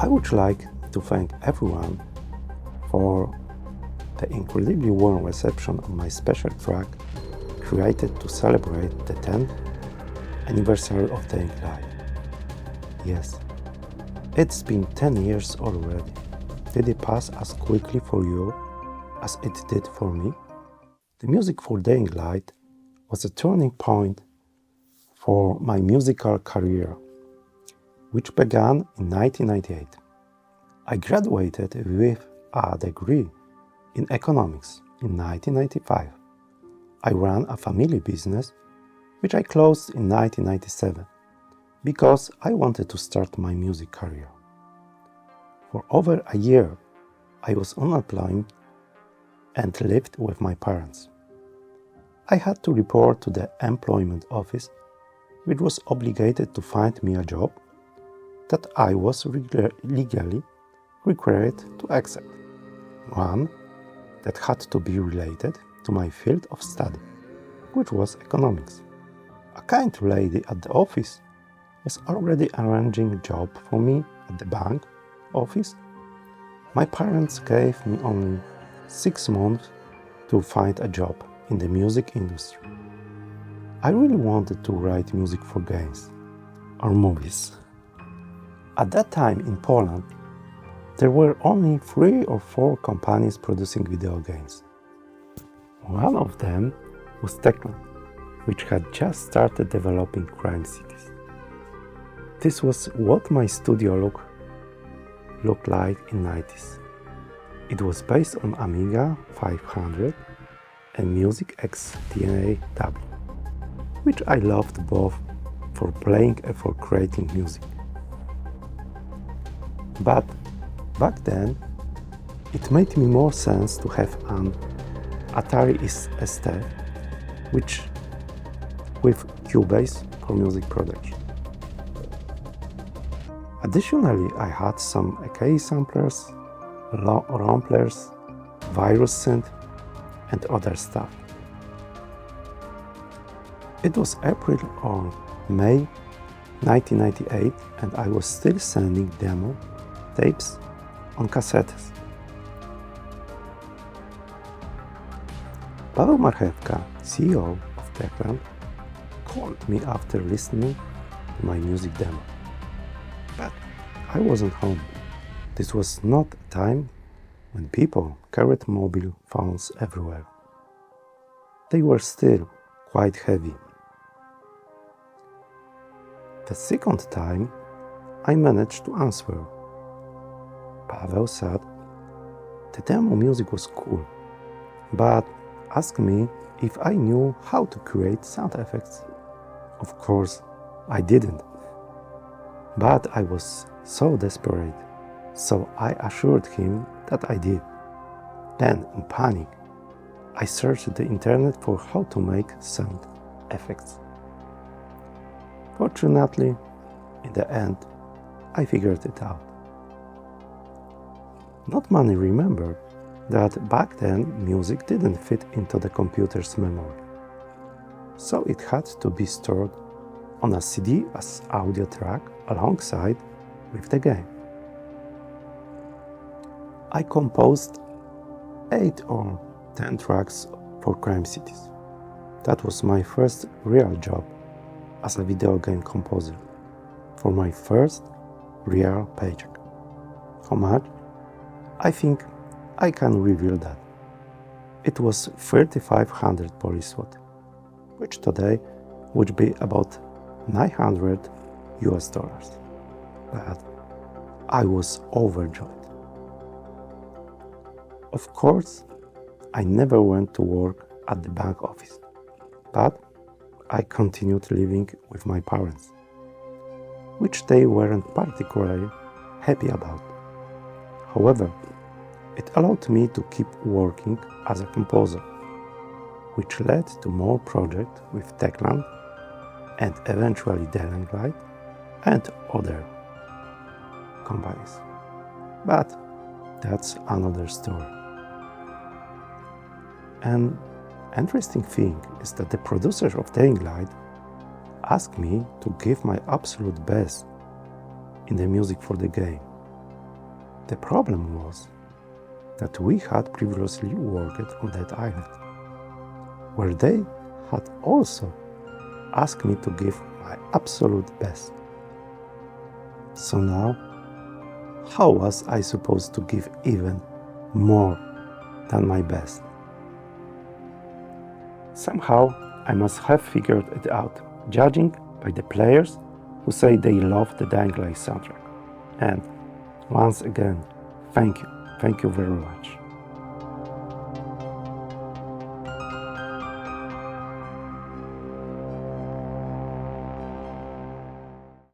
I would like to thank everyone for the incredibly warm reception of my special track created to celebrate the 10th anniversary of Techland. Yes, it's been 10 years already. Did it pass as quickly for you as it did for me? The music for Techland was a turning point for my musical career, which began in 1998. I graduated with a degree in economics in 1995. I ran a family business, which I closed in 1997 because I wanted to start my music career. For over a year, I was unemployed and lived with my parents. I had to report to the employment office, which was obligated to find me a job that I was legally required to accept. One that had to be related to my field of study, which was economics. A kind lady at the office was already arranging a job for me at the bank office. My parents gave me only 6 months to find a job in the music industry. I really wanted to write music for games or movies. At that time in Poland, there were only 3 or 4 companies producing video games. One of them was Techland, which had just started developing crime cities. This was what my studio looked like in the 90s. It was based on Amiga 500 and Music X DNA-W, which I loved both for playing and for creating music. But back then, it made me more sense to have an Atari ST, which with Cubase for music production. Additionally, I had some AKI samplers, ramplers, virus synth, and other stuff. It was April or May 1998, and I was still sending demo tapes on cassettes. Paweł Marchewka, CEO of Techland, called me after listening to my music demo. But I wasn't home. This was not a time when people carried mobile phones everywhere. They were still quite heavy. The second time, I managed to answer. Paweł said, the demo music was cool, but asked me if I knew how to create sound effects. Of course, I didn't. But I was so desperate, so I assured him that I did. Then, in panic, I searched the internet for how to make sound effects. Fortunately, in the end, I figured it out. Not many remember that back then music didn't fit into the computer's memory, so it had to be stored on a CD as audio track alongside with the game. I composed 8 or 10 tracks for Crime Cities. That was my first real job as a video game composer for my first real paycheck. How much? I think I can reveal that. It was 3,500 Polish zloty, which today would be about $900. But I was overjoyed. Of course, I never went to work at the bank office, but I continued living with my parents, which they weren't particularly happy about. However, it allowed me to keep working as a composer, which led to more projects with Techland and eventually Techland and other companies. But that's another story. An interesting thing is that the producers of Techland asked me to give my absolute best in the music for the game, The problem was that we had previously worked on that island, where they had also asked me to give my absolute best. So now, how was I supposed to give even more than my best? Somehow, I must have figured it out, judging by the players who say they love the Dying Light soundtrack. And once again, thank you very much.